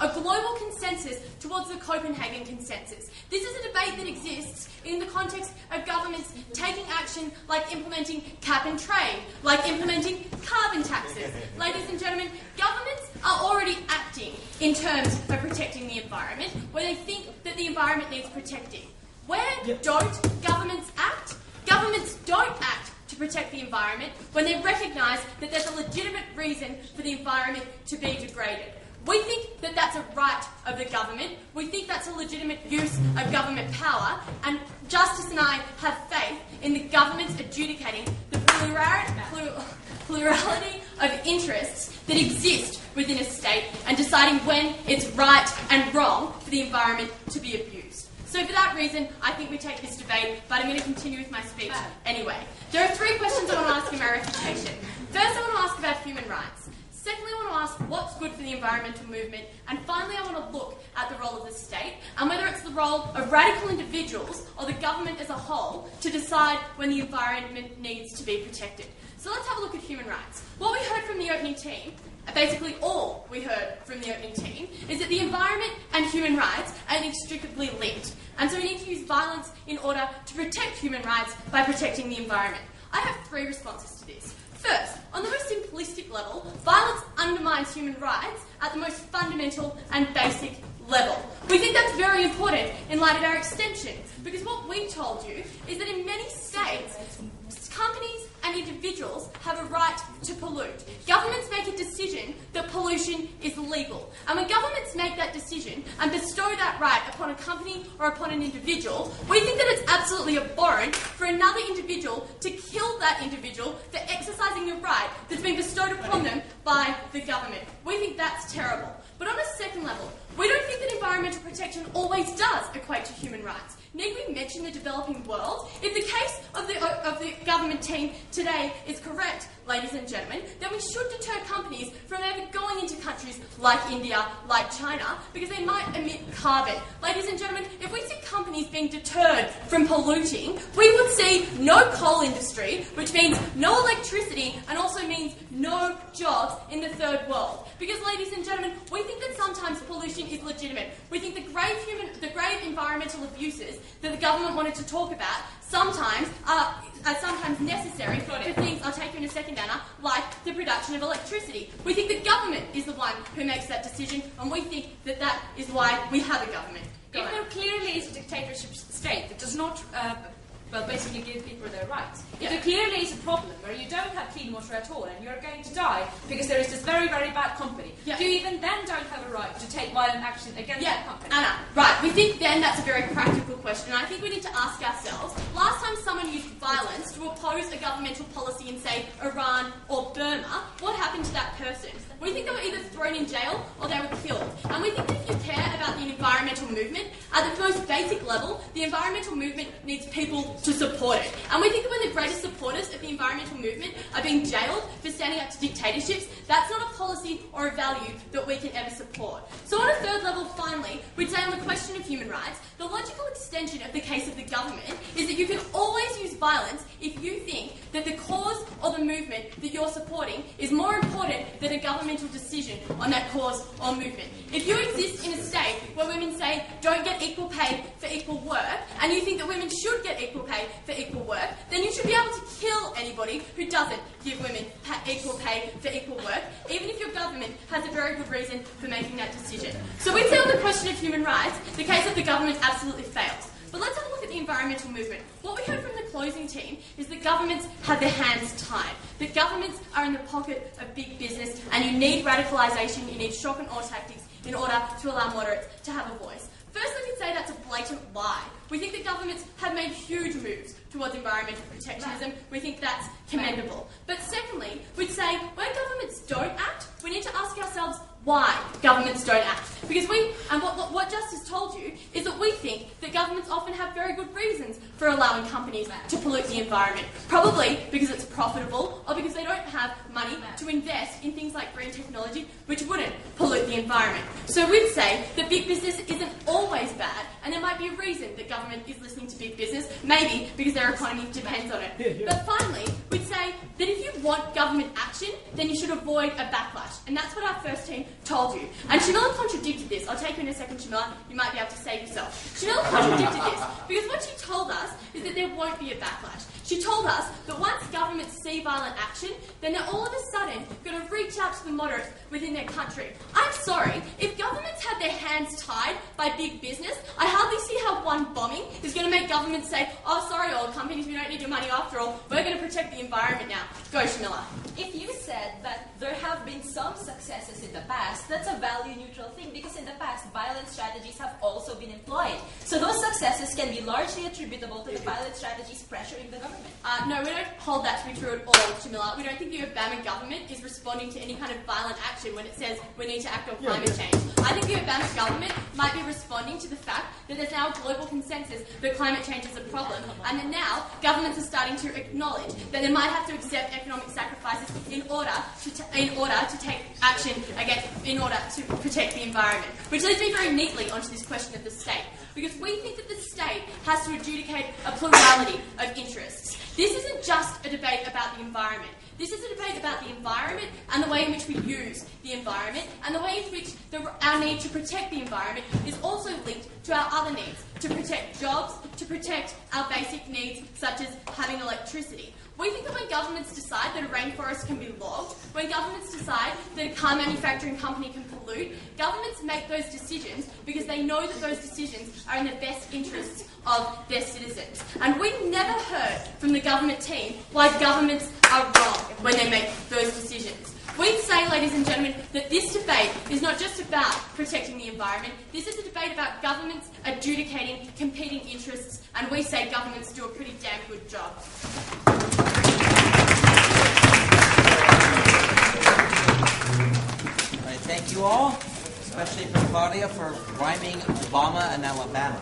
a global consensus towards the Copenhagen Consensus. This is a debate that exists in the context of governments taking action like implementing cap and trade, like implementing carbon taxes. Ladies and gentlemen, governments are already acting in terms of protecting the environment where they think that the environment needs protecting. Where don't governments act? Governments don't act to protect the environment when they recognise that there's a legitimate reason for the environment to be degraded. We think that that's a right of the government. We think that's a legitimate use of government power, and Justice and I have faith in the governments adjudicating the plurality of interests that exist within a state and deciding when it's right and wrong for the environment to be abused. So for that reason, I think we take this debate, but I'm going to continue with my speech anyway. There are 3 questions I want to ask in my refutation. First, I want to ask about human rights. Secondly, I want to ask what's good for the environmental movement. And finally, I want to look at the role of the state and whether it's the role of radical individuals or the government as a whole to decide when the environment needs to be protected. So let's have a look at human rights. What we heard from the opening team, basically all we heard from the opening team, is that the environment and human rights are inextricably linked. And so we need to use violence in order to protect human rights by protecting the environment. I have 3 responses to this. First, on the most simplistic level, violence undermines human rights at the most fundamental and basic level. We think that's very important in light of our extension, because what we told you is that in many states, companies and individuals have a right to pollute. Governments make a decision that pollution is legal. And when governments make that decision and bestow that right upon a company or upon an individual, we think that it's absolutely abhorrent for another individual to kill that individual for exercising a right that's been bestowed upon them by the government. We think that's terrible. But on a second level, we don't think that environmental protection always does equate to human rights. Need we mention the developing world? If the case of the government team today is correct, ladies and gentlemen, then we should deter companies from ever going into countries like India, like China, because they might emit carbon. Ladies and gentlemen, if we see companies being deterred from polluting, we would see no coal industry, which means no electricity and also means no jobs in the third world. Because, ladies and gentlemen, we think that sometimes pollution is legitimate. We think the grave environmental abuses that the government wanted to talk about sometimes are sometimes necessary for things, I'll take you in a second, Anna, like the production of electricity. We think the government is the one who makes that decision, and we think that that is why we have a government. If there clearly is a dictatorship state that does not basically give people their rights. If there clearly is a problem where you don't have clean water at all and you're going to die because there is this very, very bad company, do you even then don't have a right to take violent action against that company? Anna, right. We think then that's a very practical question, and I think we need to ask ourselves, last time someone used violence to oppose a governmental policy in, say, Iran or Burma, what happened to that person? We think they were either thrown in jail or they were killed. And we think that if you care about the environmental movement, at the most basic level, the environmental movement needs people to support it. And we think that when the greatest supporters of the environmental movement are being jailed for standing up to dictatorships, that's not a policy or a value that we can ever support. So on a third level, finally, we'd say on the question of human rights, the logical extension of the case of the government is that you can always use violence if you think that the cause or the movement that you're supporting is more important than a governmental decision on that cause or movement. If you exist in a state where women say don't get equal pay for equal work, and you think that women should get equal pay for equal work, then you should be able to kill anybody who doesn't give women equal pay for equal work, even if your government has a very good reason for making that decision. So we'd say on the question of human rights, the case of the government absolutely fails. But let's have a look at the environmental movement. What we heard from the closing team is that governments have their hands tied, that governments are in the pocket of big business, and you need radicalisation, you need shock and awe tactics in order to allow moderates to have a voice. Firstly, we'd say that's a blatant lie. We think that governments have made huge moves towards environmental protectionism. We think that's commendable. But secondly, we'd say when governments don't act, we need to ask ourselves why governments don't act. Because what Justice told you is that we think that governments often have very good reasons for allowing companies to pollute the environment. Probably because it's profitable or because they don't have money to invest in things like green technology, which wouldn't pollute the environment. So we'd say that big business isn't always bad, and there might be a reason that government is listening to big business, maybe because their economy depends on it. But finally, we'd say that if you want government action, then you should avoid a backlash. And that's what our first team told you. And Shamila contradicted this. I'll take you in a second, Shamila. You might be able to save yourself. Shamila contradicted this because what she told us is that there won't be a backlash. She told us that once governments see violent action, then they're all of a sudden going to reach out to the moderates within their country. I'm sorry, if governments had their hands tied by big business, I hardly see how one bombing is going to make governments say, oh, sorry, oil companies, we don't need your money after all. We're going to protect the environment now. Go, Shamila. If you said that there have been some successes in the past, that's a value-neutral thing because in the past, violent strategies have also been employed. So those successes can be largely attributable to the violent strategies pressuring the government. No, we don't hold that to be true at all, Shamila. We don't think the Obama government is responding to any kind of violent action when it says we need to act on climate change. I think the Obama government might be responding to the fact that there's now a global consensus that climate change is a problem, and that now governments are starting to acknowledge that they might have to accept economic sacrifices in order to take action in order to protect the environment. Which leads me very neatly onto this question of the state, because we think that the state has to adjudicate a plurality of interests. This isn't just a debate about the environment. This is a debate about the environment and the way in which we use the environment, and the way in which our need to protect the environment is also linked to our other needs, to protect jobs, to protect our basic needs such as having electricity. We think that when governments decide that a rainforest can be logged, when governments decide that a car manufacturing company can pollute, governments make those decisions because they know that those decisions are in the best interests of their citizens. And we've never heard from the government team why governments are wrong when they make those decisions. We'd say, ladies and gentlemen, that this debate is not just about protecting the environment. This is a debate about governments adjudicating competing interests, and we say governments do a pretty damn good job. Thank you all, especially for Claudia for rhyming Obama and Alabama.